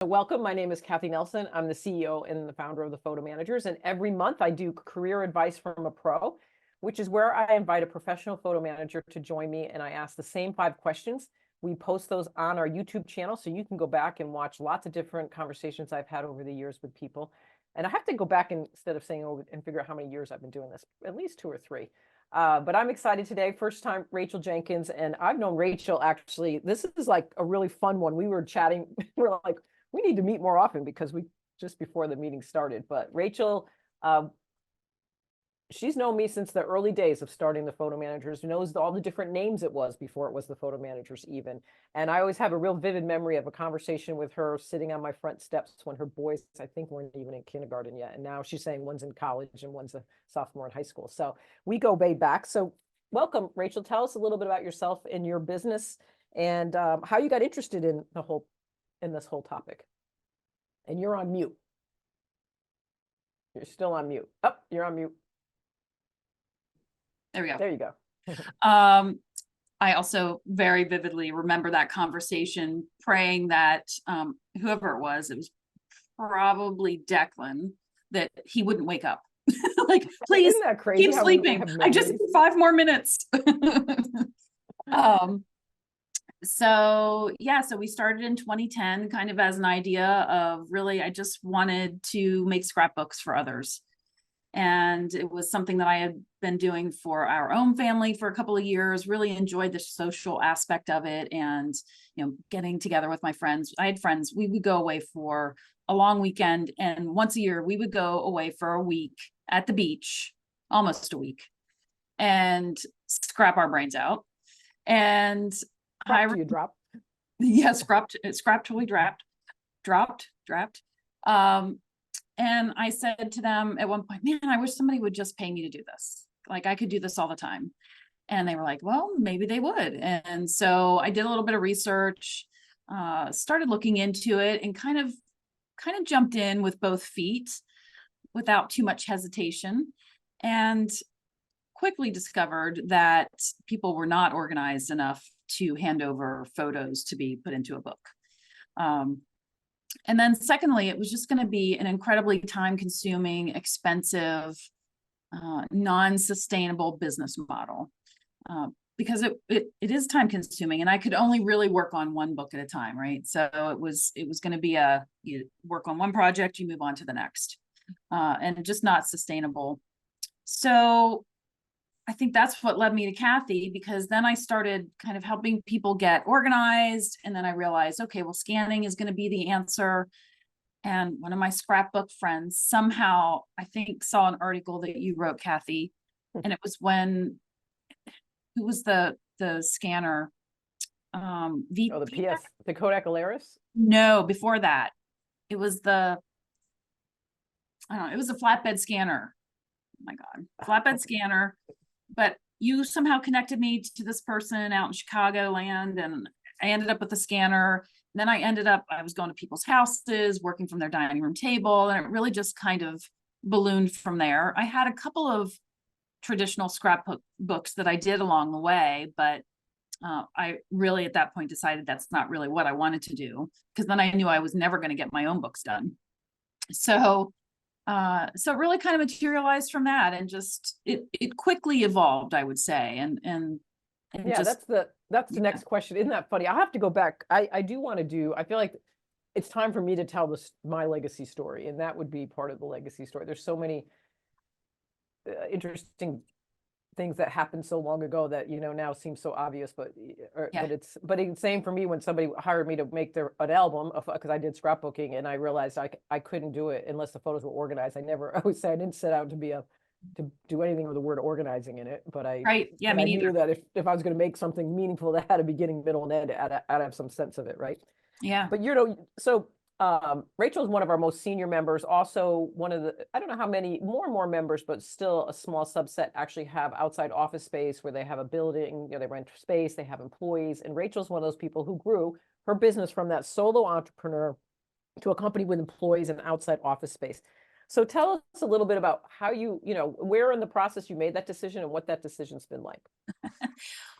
Welcome. My name is Cathi Nelson. I'm the CEO and the founder of the Photo Managers. And every month I do career advice from a pro, which is where I invite a professional photo manager to join me. And I ask the same 5 questions. We post those on our YouTube channel, so you can go back and watch lots of different conversations I've had over the years with people. And I have to go back and, instead of saying over, and figure out how many years I've been doing this, at least 2 or 3. But I'm excited today. First time, Rachel Jenkins. And I've known Rachel, actually. This is like a really fun one. We were chatting. We're like, we need to meet more often because we just before the meeting started. But Rachel, she's known me since the early days of starting the Photo Managers, knows all the different names it was before it was the Photo Managers even. And I always have a real vivid memory of a conversation with her sitting on my front steps when her boys, I think, weren't even in kindergarten yet. And now she's saying one's in college and one's a sophomore in high school. So we go way back. So welcome, Rachel. Tell us a little bit about yourself and your business and how you got interested in this whole topic. And you're on mute. You're still on mute. Oh, you're on mute. There we go. There you go. I also very vividly remember that conversation, praying that whoever it was probably Declan, that he wouldn't wake up. Like, please, isn't that crazy? keep sleeping. I just need 5 more minutes. So we started in 2010, kind of as an idea of really, I just wanted to make scrapbooks for others. And it was something that I had been doing for our own family for a couple of years, really enjoyed the social aspect of it. And, getting together with my friends. I had friends, we would go away for a long weekend. And once a year, we would go away for a week at the beach, almost a week, and scrap our brains out. And you dropped? Yeah, scrapped till we dropped. And I said to them at one point, man, I wish somebody would just pay me to do this. Like, I could do this all the time. And they were like, well, maybe they would. And so I did a little bit of research, started looking into it, and kind of jumped in with both feet without too much hesitation, and quickly discovered that people were not organized enough to hand over photos to be put into a book. And then secondly, it was just going to be an incredibly time-consuming, expensive, non-sustainable business model, because it is time-consuming, and I could only really work on one book at a time, right? So it was going to be you work on one project, you move on to the next, and just not sustainable. So I think that's what led me to Cathi, because then I started kind of helping people get organized. And then I realized, okay, well, scanning is going to be the answer. And one of my scrapbook friends somehow, I think, saw an article that you wrote, Cathi. And it was who was the scanner? The PS, the Kodak Alaris? No, before that. It was it was a flatbed scanner. Oh my God, flatbed scanner. But you somehow connected me to this person out in Chicagoland, and I ended up with the scanner. And then I was going to people's houses, working from their dining room table, and it really just kind of ballooned from there. I had a couple of traditional scrapbook books that I did along the way, but I really at that point decided that's not really what I wanted to do, because then I knew I was never going to get my own books done. So it really kind of materialized from that, and just it quickly evolved, I would say. And yeah, just, that's the next question. Isn't that funny? I'll have to go back. I do want to do, I feel like it's time for me to tell my legacy story, and that would be part of the legacy story. There's so many interesting things that happened so long ago that now seem so obvious, but it's same for me when somebody hired me to make an album, because I did scrapbooking, and I realized I couldn't do it unless the photos were organized. I always say I didn't set out to do anything with the word organizing in it, but I knew that if I was going to make something meaningful that had a beginning, middle, and end, I'd have some sense of it, right? Yeah. But so Rachel is one of our most senior members. Also, one of I don't know how many more and more members, but still a small subset actually have outside office space where they have a building, they rent space, they have employees. And Rachel's one of those people who grew her business from that solo entrepreneur to a company with employees and outside office space. So tell us a little bit about how where in the process you made that decision and what that decision's been like.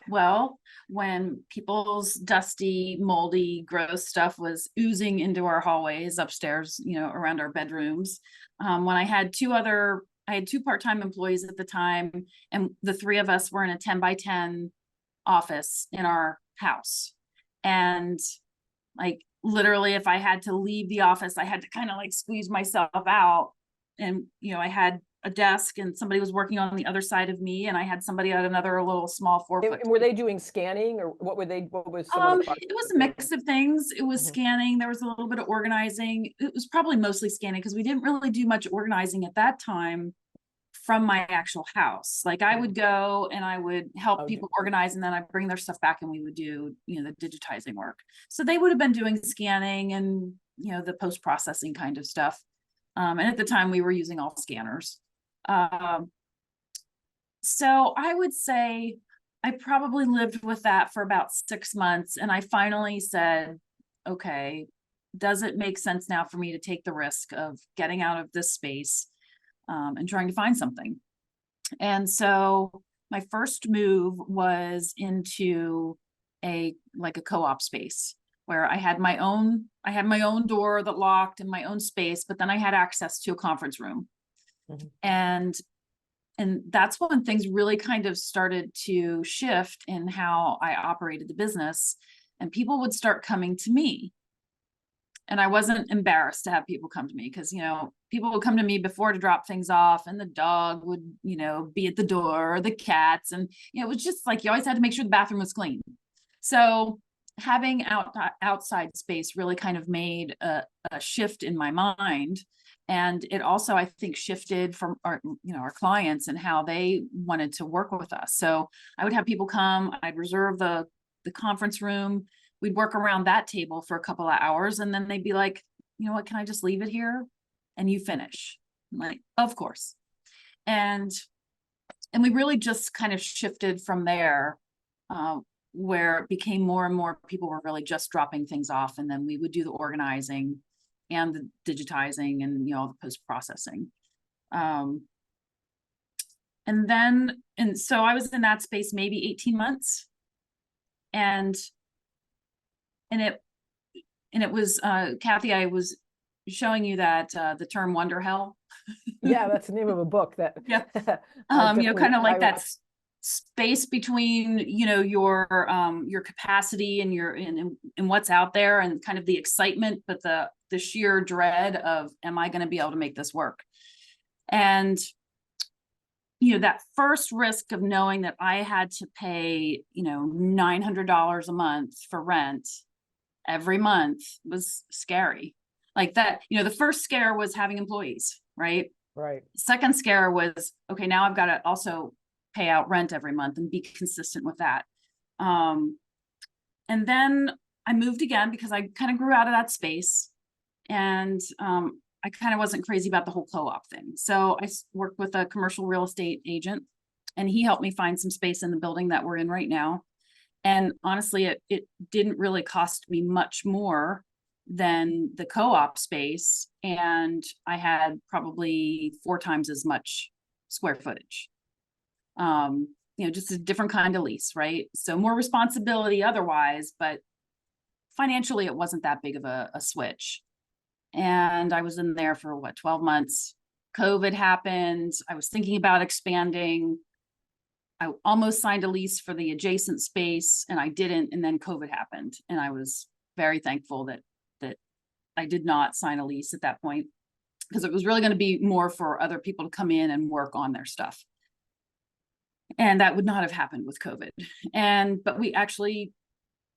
Well, when people's dusty, moldy, gross stuff was oozing into our hallways upstairs, around our bedrooms, when I had two part-time employees at the time, and the three of us were in a 10 by 10 office in our house. And like literally, if I had to leave the office, I had to kind of like squeeze myself out. And, I had a desk and somebody was working on the other side of me, and I had somebody at another little small 4-foot. And were they doing scanning, or what was some of the projects It was a that they were mix of things. It was scanning. There was a little bit of organizing. It was probably mostly scanning because we didn't really do much organizing at that time from my actual house. Like I would go and I would help people organize, and then I'd bring their stuff back and we would do, the digitizing work. So they would have been doing scanning and, the post-processing kind of stuff. And at the time we were using all scanners. So I would say I probably lived with that for about 6 months. And I finally said, okay, does it make sense now for me to take the risk of getting out of this space and trying to find something? And so my first move was into a co-op space where I had my own door that locked and my own space, but then I had access to a conference room. And that's when things really kind of started to shift in how I operated the business, and people would start coming to me. And I wasn't embarrassed to have people come to me because, people would come to me before to drop things off, and the dog would, be at the door, or the cats. And, it was just like, you always had to make sure the bathroom was clean. So having outside space really kind of made a shift in my mind. And it also, I think, shifted from our clients and how they wanted to work with us. So I would have people come, I'd reserve the conference room. We'd work around that table for a couple of hours, and then they'd be like, you know what, can I just leave it here and you finish? I'm like, of course. And we really just kind of shifted from there, where it became more and more people were really just dropping things off, and then we would do the organizing and the digitizing and the post-processing. And so I was in that space maybe 18 months, and it was Cathi, I was showing you that the term wonder hell. Yeah, that's the name of a book that kind of like that space between your capacity and and what's out there, and kind of the excitement, but the sheer dread of, am I going to be able to make this work? And that first risk of knowing that I had to pay $900 a month for rent every month was scary. Like that, the first scare was having employees, right? Right. Second scare was, okay, now I've got to also pay out rent every month and be consistent with that. And then I moved again because I kind of grew out of that space, and I kind of wasn't crazy about the whole co-op thing. So I worked with a commercial real estate agent, and he helped me find some space in the building that we're in right now. And honestly, it didn't really cost me much more than the co-op space. And I had probably 4 times as much square footage. Just a different kind of lease, right? So more responsibility otherwise, but financially it wasn't that big of a switch. And I was in there for 12 months. COVID happened. I was thinking about expanding. I almost signed a lease for the adjacent space, and I didn't. And then COVID happened. And I was very thankful that I did not sign a lease at that point, because it was really going to be more for other people to come in and work on their stuff. And that would not have happened with COVID. But we actually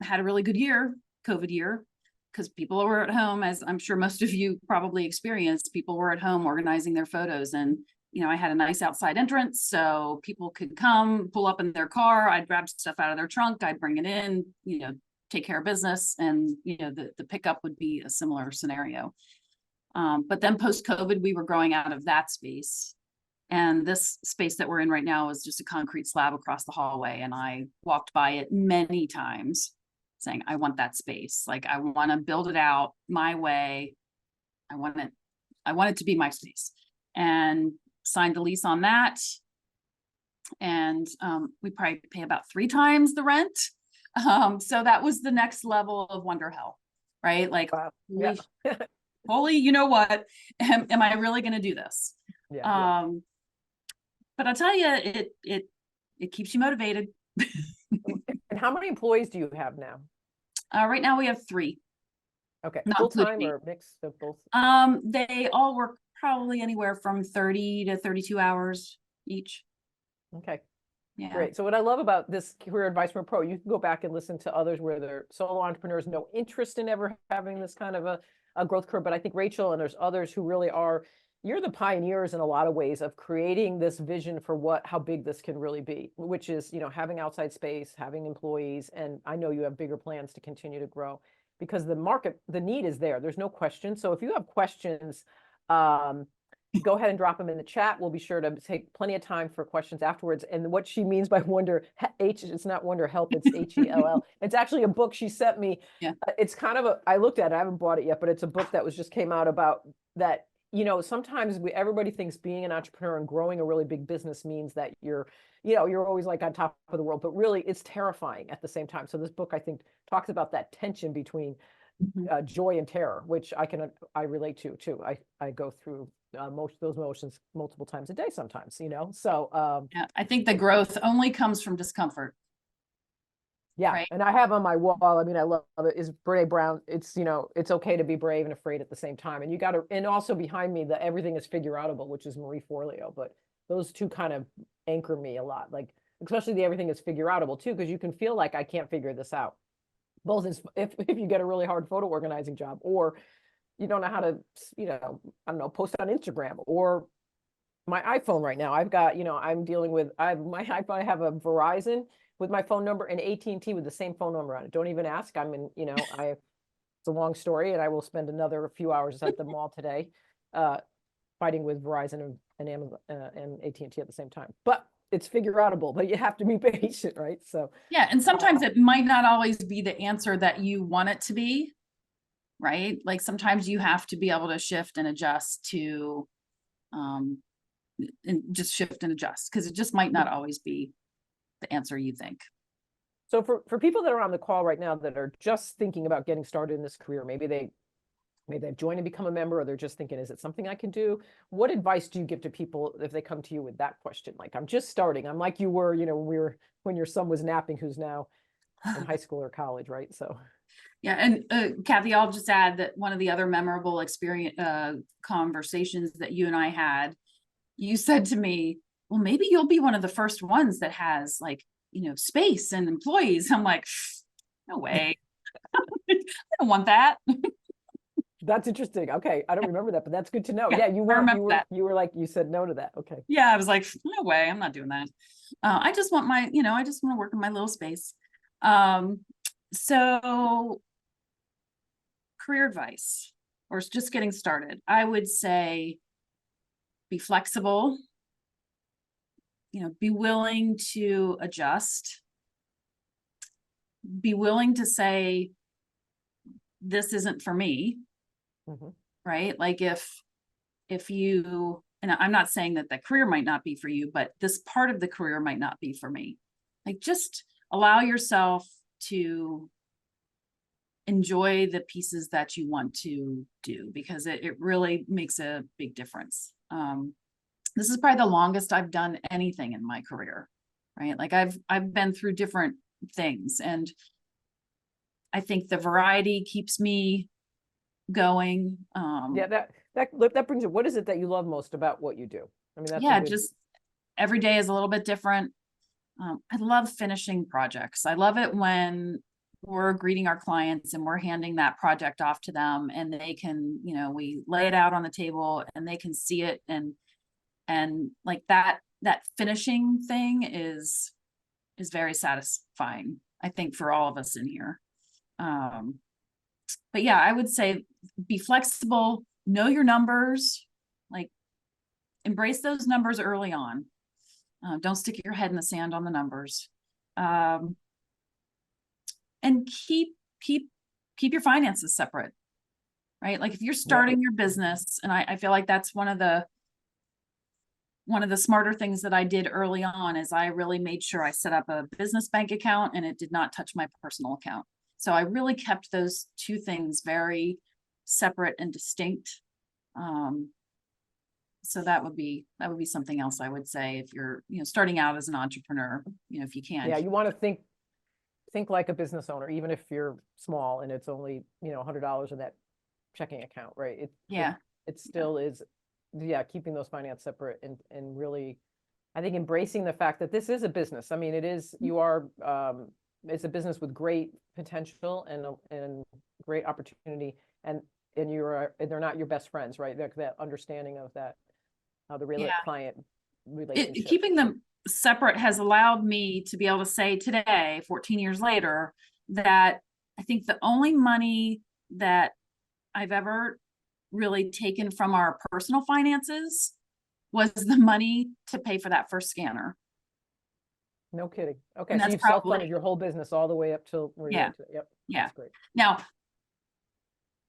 had a really good year, COVID year, because people were at home, as I'm sure most of you probably experienced. People were at home organizing their photos, and I had a nice outside entrance, so people could come, pull up in their car. I'd grab stuff out of their trunk, I'd bring it in, take care of business, and the pickup would be a similar scenario. But then post-COVID, we were growing out of that space. And this space that we're in right now is just a concrete slab across the hallway. And I walked by it many times saying, I want that space. Like, I want to build it out my way. I want it to be my space. and signed a lease on that. And we probably pay about 3 times the rent. So that was the next level of wonder hell, right? Like, Wow. Yeah. holy, you know what? Am I really going to do this? Yeah. But I'll tell you, it keeps you motivated. And how many employees do you have now? Right now we have 3. Okay, Not full-time including or mix of both? They all work probably anywhere from 30 to 32 hours each. Okay, Yeah. great. So what I love about this Career Advice from a Pro, you can go back and listen to others where they're solo entrepreneurs, no interest in ever having this kind of a growth curve. But I think Rachel and there's others who really are, you're the pioneers in a lot of ways of creating this vision for how big this can really be, which is, having outside space, having employees. And I know you have bigger plans to continue to grow because the market, the need is there. There's no question. So if you have questions, go ahead and drop them in the chat. We'll be sure to take plenty of time for questions afterwards. And what she means by wonder, it's not wonder help, it's HELL. It's actually a book she sent me. Yeah. It's kind of I looked at it, I haven't bought it yet, but it's a book that just came out about that. Sometimes everybody thinks being an entrepreneur and growing a really big business means that you're always like on top of the world, but really it's terrifying at the same time. So this book, I think, talks about that tension between joy and terror, which I relate to too. I go through those emotions multiple times a day sometimes, so Yeah, I think the growth only comes from discomfort. yeah. Right. And I have on my wall, I mean, I love it, is Brene Brown. It's, it's okay to be brave and afraid at the same time. And and also behind me, the everything is figure outable, which is Marie Forleo. But those two kind of anchor me a lot, like, especially the everything is figure outable too, because you can feel like I can't figure this out. Both is if you get a really hard photo organizing job, or you don't know how to, I don't know, post on Instagram, or my iPhone right now. I've got, I'm dealing with, my iPhone, I have a Verizon with my phone number and AT&T with the same phone number on it. Don't even ask. It's a long story, and I will spend another few hours at the mall today, fighting with Verizon and Amazon and AT&T at the same time. But it's figure outable, but you have to be patient, right? So yeah, and sometimes it might not always be the answer that you want it to be, right? Like sometimes you have to be able to shift and adjust to, and just shift and adjust, because it just might not always be the answer you think. So for people that are on the call right now that are just thinking about getting started in this career, maybe they've joined and become a member, or they're just thinking, is it something I can do? What advice do you give to people if they come to you with that question? Like, I'm just starting. I'm like you were, when your son was napping, who's now in high school or college, right? So yeah, and Cathi, I'll just add that one of the other memorable experience conversations that you and I had, you said to me, well, maybe you'll be one of the first ones that has like, space and employees. I'm like, no way. I don't want that. that's interesting. Okay, I don't remember that, but that's good to know. Yeah, Yeah, you that. were you said no to that. Okay. Yeah, I was like, no way, I'm not doing that. I just want I just want to work in my little space. So career advice, or just getting started, I would say be flexible, be willing to adjust, be willing to say, this isn't for me, right? Like if you, and I'm not saying that career might not be for you, but this part of the career might not be for me. Like just allow yourself to enjoy the pieces that you want to do, because it really makes a big difference. This is probably the longest I've done anything in my career, right? Like I've been through different things, and I think the variety keeps me going. Yeah, that brings it. What is it that you love most about what you do? I mean, that's just every day is a little bit different. I love finishing projects. I love it when we're greeting our clients and we're handing that project off to them, and they can, we lay it out on the table and they can see it, and like that finishing thing is very satisfying, I think, for all of us in here. But yeah, I would say be flexible, know your numbers, like embrace those numbers early on. Don't stick your head in the sand on the numbers. And keep your finances separate, right? Like if you're starting your business, and I feel like that's one of the one of the smarter things that I did early on is I really made sure I set up a business bank account and it did not touch my personal account. So I really kept those two things very separate and distinct. So that would be something else I would say if you're, starting out as an entrepreneur, if you can. Yeah, you want to think like a business owner, even if you're small and it's only, $100 in that checking account, right? It still is, keeping those finances separate and really, I think, embracing the fact that this is a business. I mean, it's a business with great potential and great opportunity, and they're not your best friends, right? That understanding of that, the client relationship. Keeping them separate has allowed me to be able to say today, 14 years later, that I think the only money that I've ever really taken from our personal finances was the money to pay for that first scanner. No kidding. Okay, so you've self-funded your whole business all the way up till where you're into it. Yep. Yeah. That's great. Now,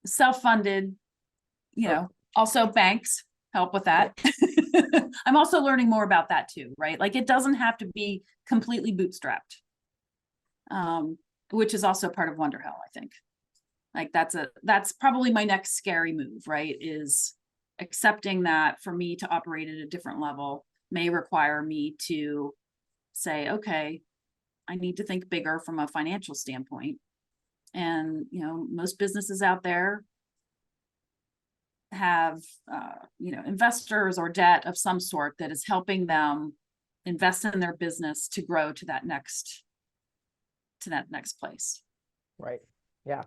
self-funded, also banks help with that. I'm also learning more about that too, right? Like it doesn't have to be completely bootstrapped, which is also part of Wonder How, I think. Like that's probably my next scary move, right? Is accepting that for me to operate at a different level may require me to say, okay, I need to think bigger from a financial standpoint. And, most businesses out there have, investors or debt of some sort that is helping them invest in their business to grow to that next place. Right. Yeah.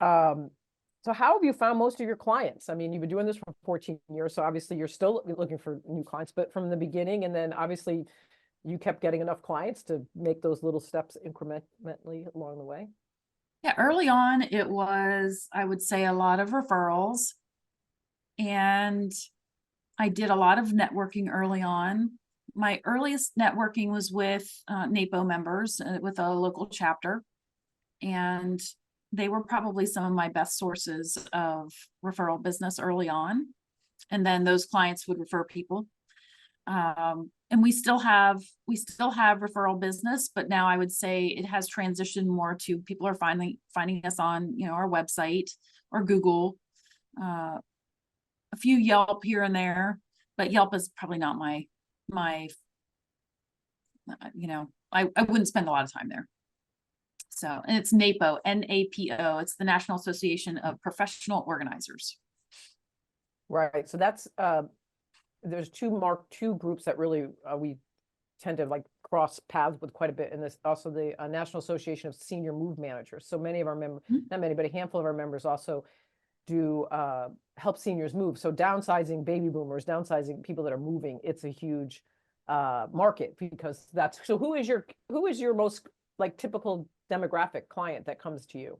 So how have you found most of your clients? I mean, you've been doing this for 14 years, so obviously you're still looking for new clients, but from the beginning, and then obviously you kept getting enough clients to make those little steps incrementally along the way. Yeah, early on, it was, I would say, a lot of referrals. And I did a lot of networking early on. My earliest networking was with NAPO members with a local chapter. And they were probably some of my best sources of referral business early on. And then those clients would refer people. And we still have referral business, but now I would say it has transitioned more to people are finding us on, our website or Google, a few Yelp here and there, but Yelp is probably not my, I wouldn't spend a lot of time there. So, and it's NAPO, N-A-P-O. It's the National Association of Professional Organizers. Right. So that's, there's two groups that really we tend to like cross paths with quite a bit in this. Also the National Association of Senior Move Managers. So many of our members, not many, but a handful of our members also do help seniors move. So downsizing baby boomers, downsizing people that are moving, it's a huge market because so who is your most like typical demographic client that comes to you?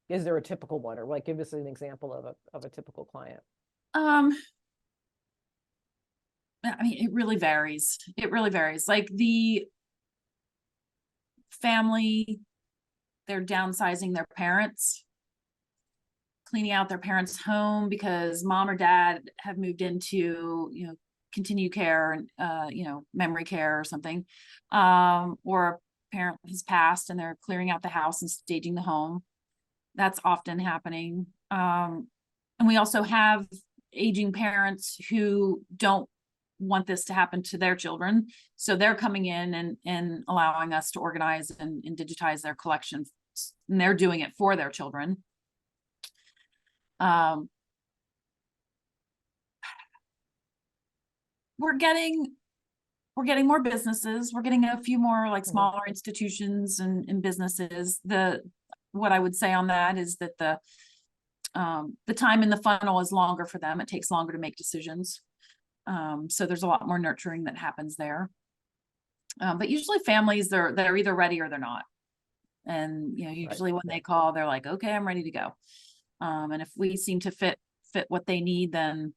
Is there a typical one, or like give us an example of a typical client? I mean, it really varies. Like the family, they're downsizing their parents, cleaning out their parents' home because mom or dad have moved into, continued care, memory care or something. Or a parent has passed and they're clearing out the house and staging the home. That's often happening. And we also have aging parents who don't want this to happen to their children. So they're coming in and allowing us to organize and digitize their collections, and they're doing it for their children. We're getting more businesses. We're getting a few more like smaller institutions and businesses. What I would say on that is that the time in the funnel is longer for them. It takes longer to make decisions. So there's a lot more nurturing that happens there. But usually families, they're either ready or they're not. And, usually when they call, they're like, okay, I'm ready to go. And if we seem to fit what they need, then,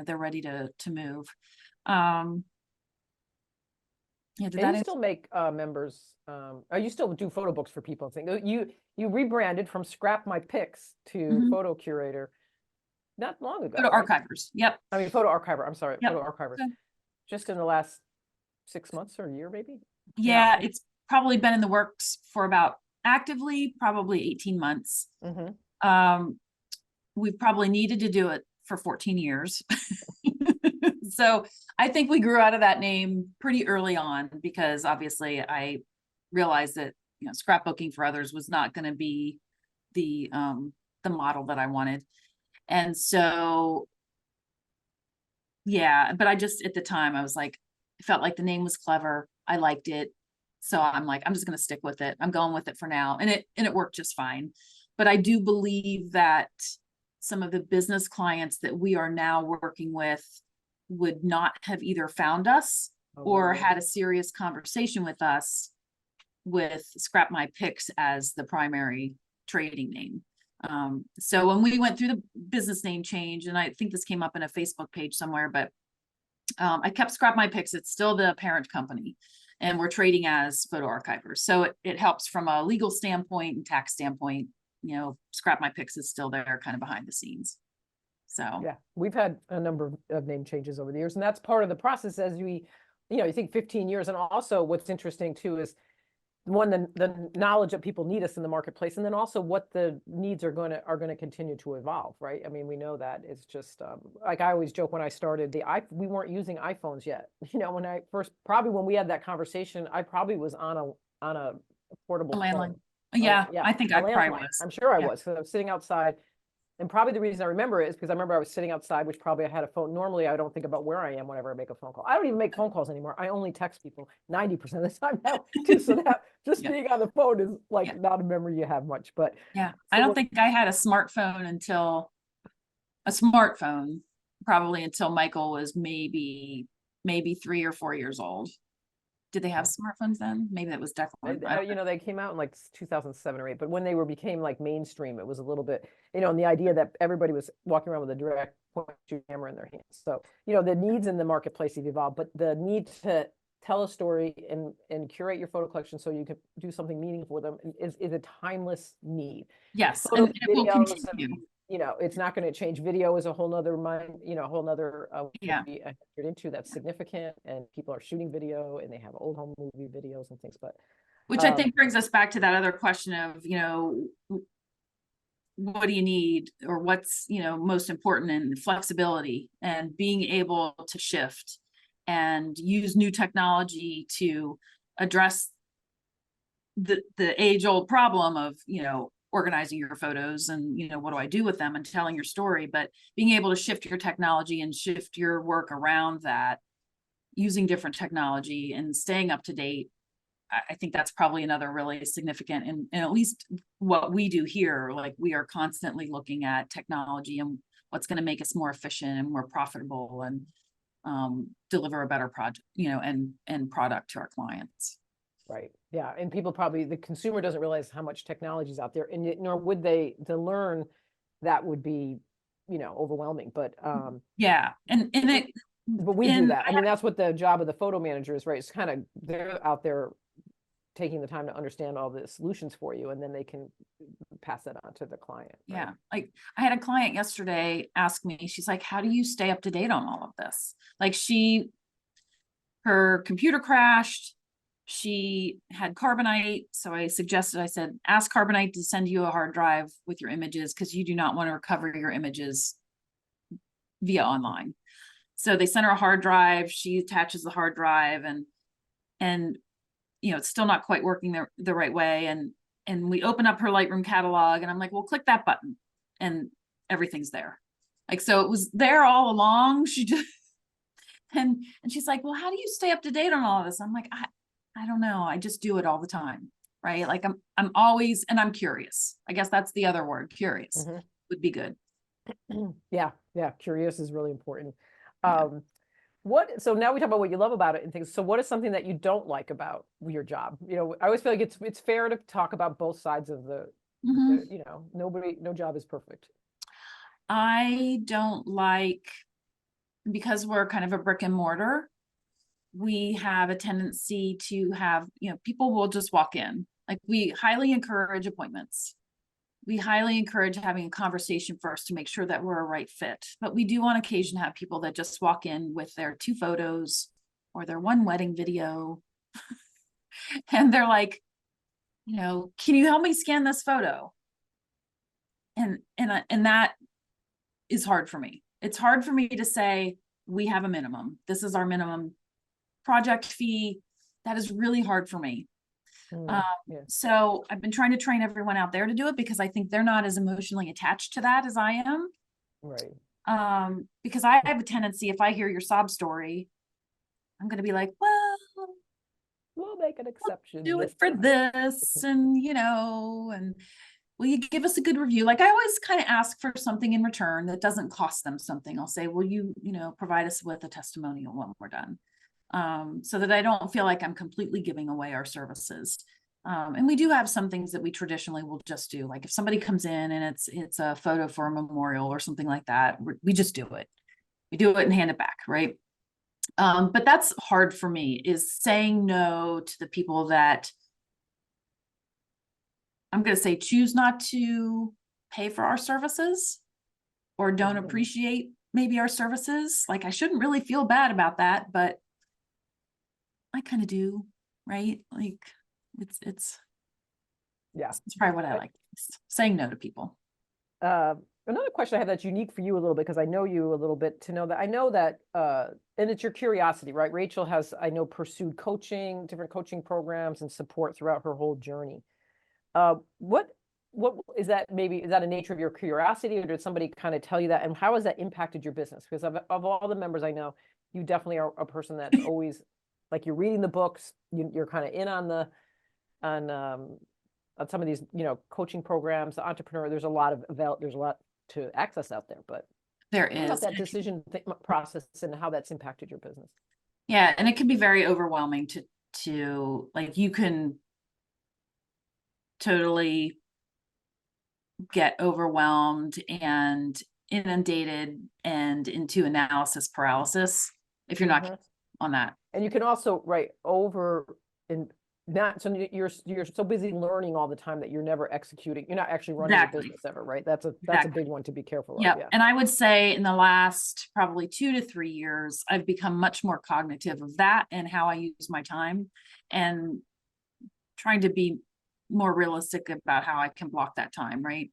they're ready to move. Do you still make members, you still do photo books for people and things? You rebranded from Scrap My Pics to Photo Curator not long ago. Photo archivers. Yep. I mean, Photo Archiver. I'm sorry. Yep. Photo Archiver. Okay. just in the last 6 months or a year, maybe? Yeah, it's probably been in the works for about actively, probably 18 months. We've probably needed to do it for 14 years. So I think we grew out of that name pretty early on, because obviously I realized that, you know, scrapbooking for others was not going to be the model that I wanted. And so, yeah, but I just, at the time I was like, I felt like the name was clever. I liked it. So I'm like, I'm just going to stick with it. I'm going with it for now. And it worked just fine. But I do believe that some of the business clients that we are now working with would not have either found us or had a serious conversation with us with Scrap My Pics as the primary trading name. So when we went through the business name change, and I think this came up in a Facebook page somewhere, but I kept Scrap My Pics. It's still the parent company, and we're trading as photo archivers. So it helps from a legal standpoint and tax standpoint. You know, Scrap My Pics is still there kind of behind the scenes. So yeah, we've had a number of name changes over the years, and that's part of the process as we, you know, you think 15 years. And also what's interesting too is one, the knowledge that people need us in the marketplace, and then also what the needs are going to continue to evolve, right? I mean, we know that it's just like I always joke when I started we weren't using iPhones yet. You know, when I first, probably when we had that conversation, I probably was on a portable landline. phone. Yeah, Yeah, I think I probably was. I'm sure I was, because I was sitting outside. And probably the reason I remember it is because I remember I was sitting outside, which probably I had a phone. Normally, I don't think about where I am whenever I make a phone call. I don't even make phone calls anymore. I only text people 90% of the time now, too. So that just being on the phone is like not a memory you have much. But yeah, I don't think I had a smartphone probably until Michael was maybe 3 or 4 years old. Did they have smartphones then? Maybe that was definitely. You know, they came out in like 2007 or 8, but when they became like mainstream, it was a little bit, you know, and the idea that everybody was walking around with a direct point shoot camera in their hands. So, you know, the needs in the marketplace have evolved, but the need to tell a story and curate your photo collection so you can do something meaningful with them is a timeless need. Yes, Photos, and it will continue. You know, it's not going to change. Video is a whole nother a whole nother entered into that's significant, and people are shooting video and they have old home movie videos and things. But which I think brings us back to that other question of, you know, what do you need, or what's, you know, most important, in flexibility and being able to shift and use new technology to address the age-old problem of, you know, organizing your photos and, you know, what do I do with them, and telling your story, but being able to shift your technology and shift your work around that, using different technology and staying up to date. I think that's probably another really significant, and at least what we do here, like we are constantly looking at technology and what's going to make us more efficient and more profitable and deliver a better project, you know, and product to our clients. Right. Yeah. And people probably, the consumer doesn't realize how much technology is out there, and nor would they. To learn that would be, you know, overwhelming. But yeah. But we do that. I mean, that's what the job of the photo manager is, right? It's kind of, they're out there taking the time to understand all the solutions for you, and then they can pass that on to the client. Right? Yeah. Like I had a client yesterday ask me, she's like, how do you stay up to date on all of this? Like her computer crashed. She had Carbonite. So I said, ask Carbonite to send you a hard drive with your images, because you do not want to recover your images via online. So they sent her a hard drive. She attaches the hard drive, and you know, it's still not quite working the right way. And we open up her Lightroom catalog, and I'm like, well, click that button, and everything's there. Like, so it was there all along. She just, and she's like, well, how do you stay up to date on all of this? I'm like, I don't know. I just do it all the time. Right. Like I'm always, and I'm curious. I guess that's the other word. Curious would be good. Yeah. Yeah. Curious is really important. So now we talk about what you love about it and things. So what is something that you don't like about your job? You know, I always feel like it's fair to talk about both sides of the you know, no job is perfect. I don't like, because we're kind of a brick and mortar, we have a tendency to have, you know, people will just walk in. Like, we highly encourage appointments. We highly encourage having a conversation first to make sure that we're a right fit. But we do on occasion have people that just walk in with their 2 photos or their one wedding video. And they're like, can you help me scan this photo? And that is hard for me. It's hard for me to say, we have a minimum. This is our minimum project fee. That is really hard for me. Yeah. So I've been trying to train everyone out there to do it, because I think they're not as emotionally attached to that as I am. Right. Because I have a tendency, if I hear your sob story, I'm going to be like, well, We'll make an exception. do it for this, and and will you give us a good review? Like, I always kind of ask for something in return that doesn't cost them something. I'll say, will you, provide us with a testimonial when we're done? So that I don't feel like I'm completely giving away our services. And we do have some things that we traditionally will just do. Like if somebody comes in and it's a photo for a memorial or something like that, we just do it. We do it and hand it back, right? But that's hard for me, is saying no to the people that I'm going to say choose not to pay for our services or don't appreciate maybe our services. Like, I shouldn't really feel bad about that, but I kind of do, right? Like it's probably what I like, saying no to people. Another question I have that's unique for you a little bit, because I know you a little bit, to know that I know that, and it's your curiosity, right? Rachel has, I know, pursued coaching, different coaching programs and support throughout her whole journey. What is that? Maybe is that a nature of your curiosity, or did somebody kind of tell you that? And how has that impacted your business? Because of all the members I know, you definitely are a person that's always like, you're reading the books, you're kind of in on some of these, coaching programs, the entrepreneur. There's a lot to access out there, but there is about that decision process and how that's impacted your business. Yeah, and it can be very overwhelming to like, you can totally get overwhelmed and inundated and into analysis paralysis if you're not on that. And you can also so you're so busy learning all the time that you're never executing. You're not actually running your business ever, right? That's a big one to be careful of. Yeah. And I would say in the last probably 2 to 3 years, I've become much more cognitive of that and how I use my time, and trying to be more realistic about how I can block that time, right?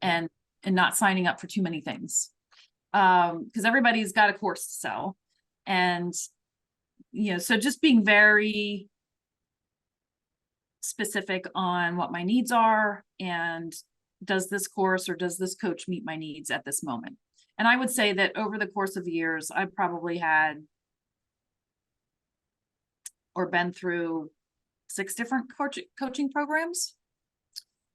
And not signing up for too many things. Because everybody's got a course to sell. And so just being very specific on what my needs are, and does this course or does this coach meet my needs at this moment? And I would say that over the course of years, I've probably had or been through 6 different coaching programs,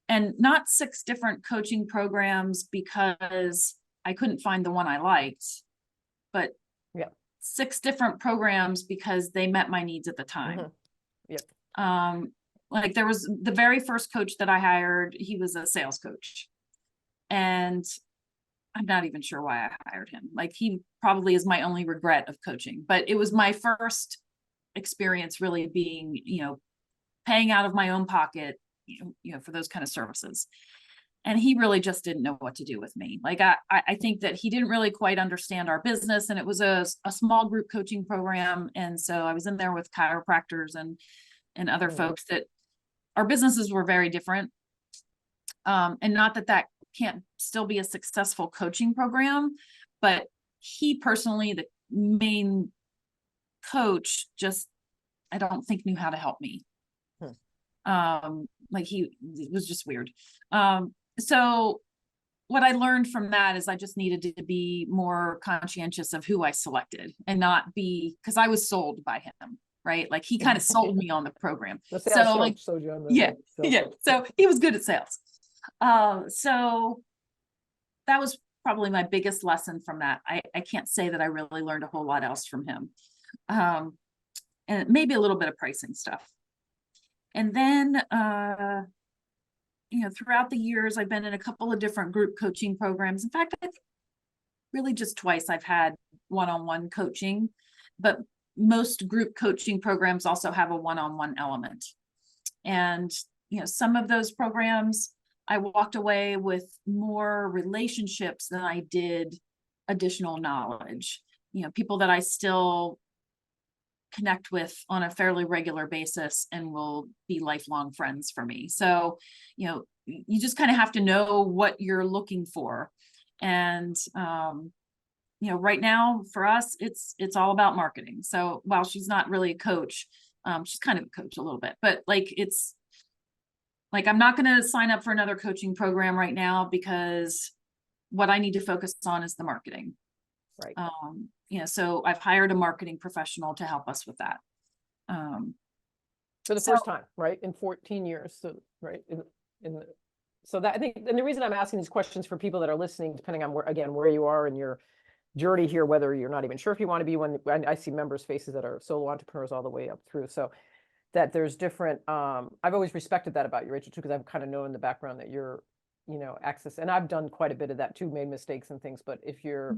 and not 6 different coaching programs because I couldn't find the one I liked, but 6 different programs because they met my needs at the time. Like, there was the very first coach that I hired, he was a sales coach, and I'm not even sure why I hired him. Like, he probably is my only regret of coaching, but it was my first experience really being, paying out of my own pocket, for those kind of services. And he really just didn't know what to do with me. Like, I think that he didn't really quite understand our business, and it was a small group coaching program. And so I was in there with chiropractors and other folks that our businesses were very different. And not that can't still be a successful coaching program, but he personally, the main coach, just, I don't think knew how to help me. Like, it was just weird. So what I learned from that is I just needed to be more conscientious of who I selected, and not be, because I was sold by him, right? Like, he kind of sold me on the program. So like, so he was good at sales. So that was probably my biggest lesson from that. I can't say that I really learned a whole lot else from him. And maybe a little bit of pricing stuff. And then, throughout the years, I've been in a couple of different group coaching programs. In fact, I think really just twice I've had one-on-one coaching, but most group coaching programs also have a one-on-one element. And, some of those programs, I walked away with more relationships than I did additional knowledge. People that I still connect with on a fairly regular basis and will be lifelong friends for me. So, you just kind of have to know what you're looking for. And, right now for us, it's all about marketing. So while she's not really a coach, she's kind of a coach a little bit, but I'm not going to sign up for another coaching program right now because what I need to focus on is the marketing. Right. So I've hired a marketing professional to help us with that. For the first time, right? In 14 years. So, right. So that, I think, and the reason I'm asking these questions for people that are listening, depending on where you are in your journey here, whether you're not even sure if you want to be one, I see members' faces that are solo entrepreneurs all the way up through. So that there's different, I've always respected that about you, Rachel, too, because I've kind of known in the background that you're, access, and I've done quite a bit of that too, made mistakes and things, but if you're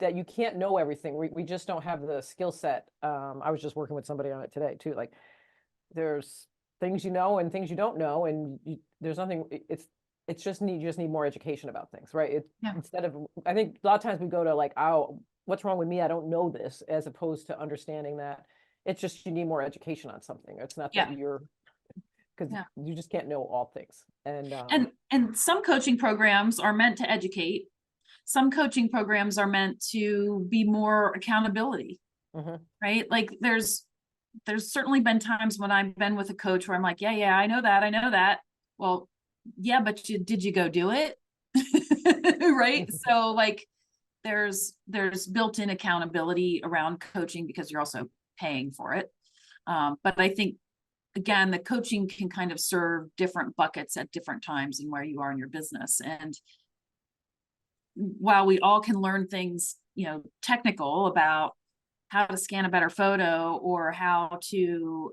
that you can't know everything, we just don't have the skill set. I was just working with somebody on it today too, like there's things you know and things you don't know, and there's nothing, it's just you just need more education about things, right? Instead of, I think a lot of times we go to like, oh, what's wrong with me? I don't know this, as opposed to understanding that it's just, you need more education on something. It's not that you're, because you just can't know all things. And some coaching programs are meant to educate. Some coaching programs are meant to be more accountability, right? Like there's certainly been times when I've been with a coach where I'm like, yeah, I know that. Well, yeah, but did you go do it? Right. So like there's built-in accountability around coaching because you're also paying for it. But I think, again, the coaching can kind of serve different buckets at different times and where you are in your business. And while we all can learn things, technical about how to scan a better photo or how to,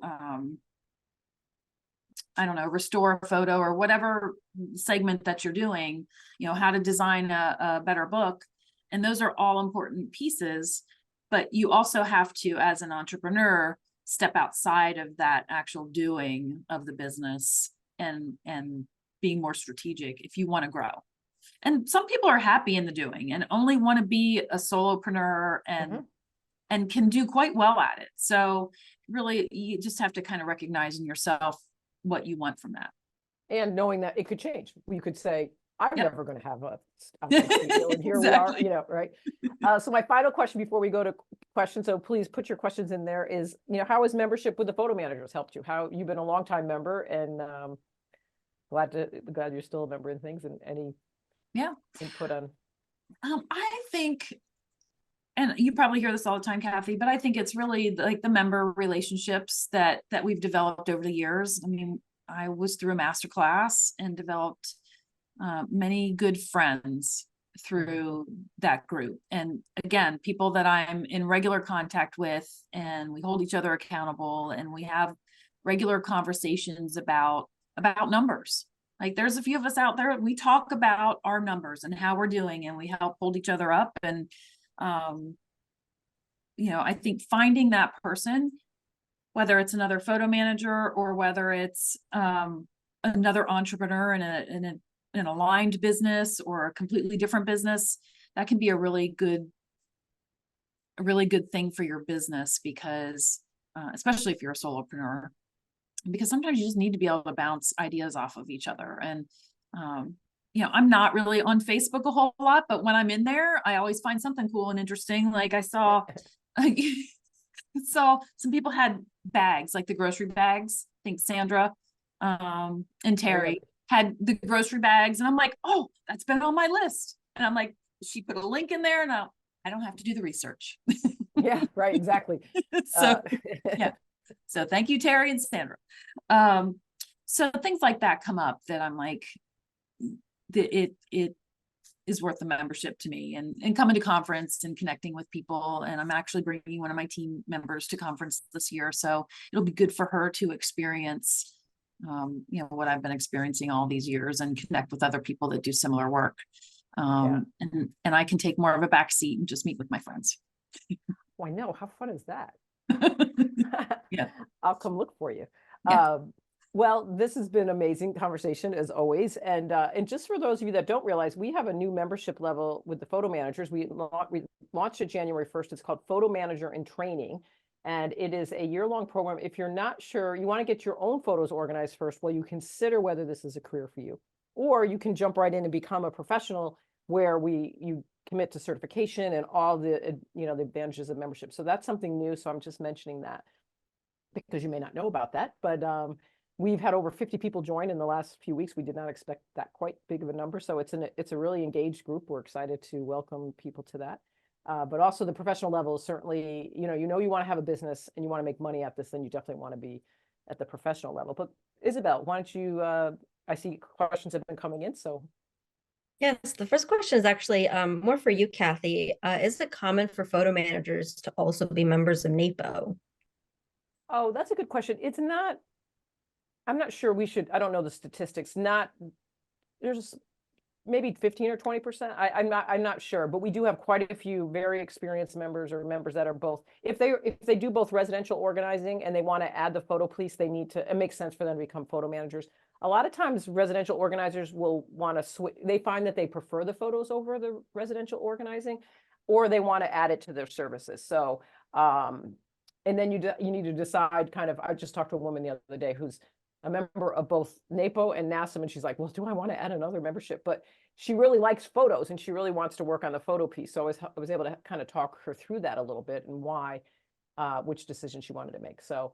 restore a photo or whatever segment that you're doing, how to design a better book. And those are all important pieces, but you also have to, as an entrepreneur, step outside of that actual doing of the business and being more strategic if you want to grow. And some people are happy in the doing and only want to be a solopreneur and can do quite well at it. So really, you just have to kind of recognize in yourself what you want from that. And knowing that it could change. You could say, I'm never going to have a studio, and here we are, right? So my final question before we go to questions, so please put your questions in there, is, how has membership with the Photo Managers helped you? How you've been a long time member, and glad you're still a member in things, and any input on? I think, and you probably hear this all the time, Cathi, but I think it's really like the member relationships that we've developed over the years. I mean, I was through a masterclass and developed many good friends through that group. And again, people that I'm in regular contact with, and we hold each other accountable, and we have regular conversations about numbers. Like there's a few of us out there, we talk about our numbers and how we're doing, and we help hold each other up. And, I think finding that person, whether it's another photo manager or whether it's another entrepreneur in an aligned business or a completely different business, that can be a really good thing for your business, because especially if you're a solopreneur, because sometimes you just need to be able to bounce ideas off of each other. And I'm not really on Facebook a whole lot, but when I'm in there, I always find something cool and interesting. Like I saw some people had bags, like the grocery bags. I think Sandra and Terry had the grocery bags, and I'm like, oh, that's been on my list. And I'm like, she put a link in there, and I don't have to do the research. Yeah, right, exactly. So thank you, Terry and Sandra. So things like that come up that I'm like, it is worth the membership to me, and coming to conference and connecting with people. And I'm actually bringing one of my team members to conference this year, so it'll be good for her to experience what I've been experiencing all these years, and connect with other people that do similar work. And I can take more of a back seat and just meet with my friends. Oh, I know. How fun is that? Yeah. I'll come look for you. Yeah. Well, this has been amazing conversation as always. And just for those of you that don't realize, we have a new membership level with the photo managers. We launched it January 1st. It's called Photo Manager in Training. And it is a year-long program. If you're not sure, you want to get your own photos organized first, well, you consider whether this is a career for you. Or you can jump right in and become a professional where you commit to certification and all the, the advantages of membership. So that's something new. So I'm just mentioning that because you may not know about that. But we've had over 50 people join in the last few weeks. We did not expect that quite big of a number. So it's a really engaged group. We're excited to welcome people to that. But also the professional level is certainly, you want to have a business and you want to make money at this, then you definitely want to be at the professional level. But Isabel, why don't you, I see questions have been coming in, so. Yes, the first question is actually more for you, Cathi. Is it common for photo managers to also be members of NAPO? Oh, that's a good question. It's not, I'm not sure I don't know the statistics, there's maybe 15 or 20%. I'm not sure, but we do have quite a few very experienced members or members that are both. If they do both residential organizing and they want to add the photo police, it makes sense for them to become photo managers. A lot of times residential organizers will want to switch. They find that they prefer the photos over the residential organizing, or they want to add it to their services. So, and then you need to decide kind of, I just talked to a woman the other day who's a member of both NAPO and NASM, and she's like, well, do I want to add another membership? But she really likes photos and she really wants to work on the photo piece. So I was able to kind of talk her through that a little bit and why, which decision she wanted to make. So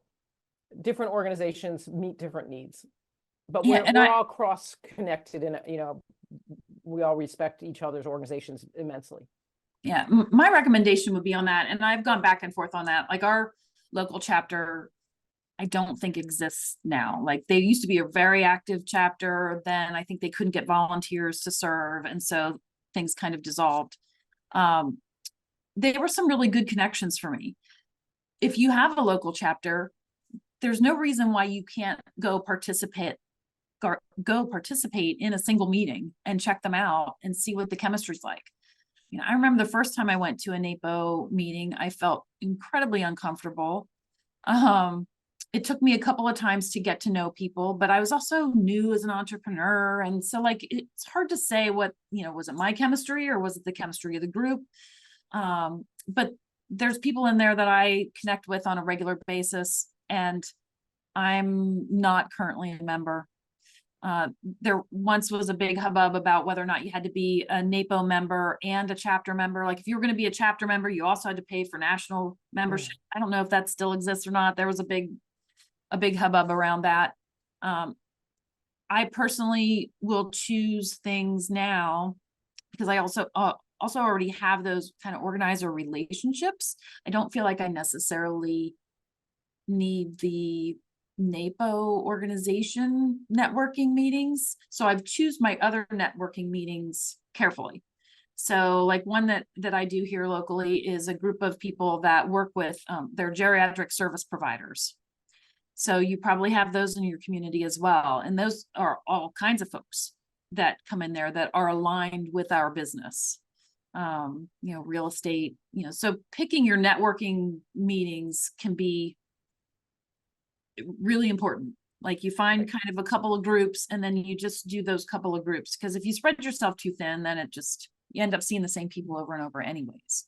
different organizations meet different needs, but we're all cross-connected and, we all respect each other's organizations immensely. Yeah, my recommendation would be on that. And I've gone back and forth on that. Like our local chapter, I don't think exists now. Like they used to be a very active chapter. Then I think they couldn't get volunteers to serve. And so things kind of dissolved. There were some really good connections for me. If you have a local chapter, there's no reason why you can't go participate in a single meeting and check them out and see what the chemistry's like. I remember the first time I went to a NAPO meeting, I felt incredibly uncomfortable. It took me a couple of times to get to know people, but I was also new as an entrepreneur. And so like, it's hard to say what, was it my chemistry or was it the chemistry of the group? But there's people in there that I connect with on a regular basis, and I'm not currently a member. There once was a big hubbub about whether or not you had to be a NAPO member and a chapter member. Like if you were going to be a chapter member, you also had to pay for national membership. I don't know if that still exists or not. There was a big hubbub around that. I personally will choose things now because I also already have those kind of organizer relationships. I don't feel like I necessarily need the NAPO organization networking meetings. So I've choose my other networking meetings carefully. So like one that I do here locally is a group of people that work with their geriatric service providers. So you probably have those in your community as well. And those are all kinds of folks that come in there that are aligned with our business, real estate, so picking your networking meetings can be really important. Like you find kind of a couple of groups and then you just do those couple of groups. Because if you spread yourself too thin, then you end up seeing the same people over and over anyways.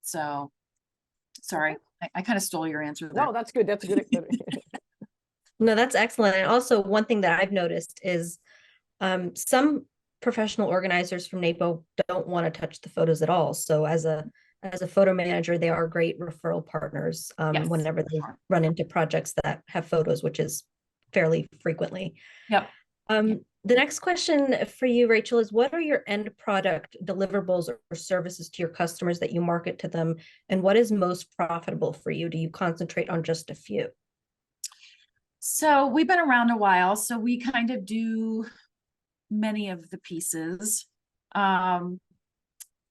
So sorry, I kind of stole your answer there. No, that's good. That's good. No, that's excellent. And also one thing that I've noticed is some professional organizers from NAPO don't want to touch the photos at all. So as a photo manager, they are great referral partners Yes. whenever they run into projects that have photos, which is fairly frequently. Yep. The next question for you, Rachel, is what are your end product deliverables or services to your customers that you market to them? And what is most profitable for you? Do you concentrate on just a few? So we've been around a while, so we kind of do many of the pieces.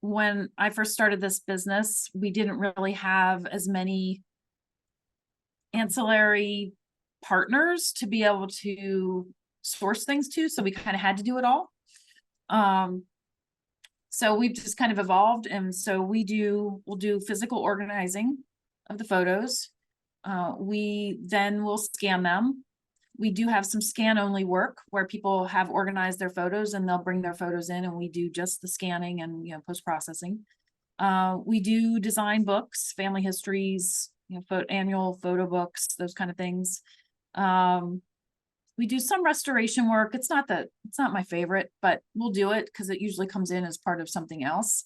When I first started this business, we didn't really have as many ancillary partners to be able to source things to, so we kind of had to do it all. So we've just kind of evolved, and so we'll do physical organizing of the photos. We then will scan them We do have some scan only work where people have organized their photos and they'll bring their photos in and we do just the scanning and, post-processing. We do design books, family histories, annual photo books, those kind of things. We do some restoration work. It's not my favorite, but we'll do it because it usually comes in as part of something else.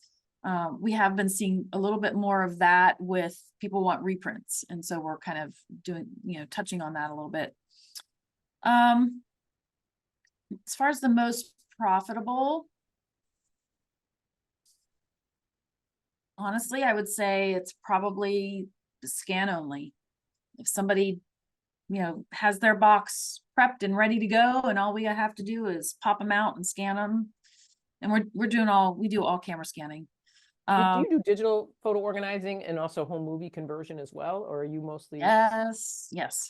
We have been seeing a little bit more of that with people want reprints. And so we're kind of doing, touching on that a little bit. As far as the most profitable, honestly, I would say it's probably scan only. If somebody, has their box prepped and ready to go, and all we have to do is pop them out and scan them. And we do all camera scanning. Do you do digital photo organizing and also home movie conversion as well, or are you mostly? Yes. Yes.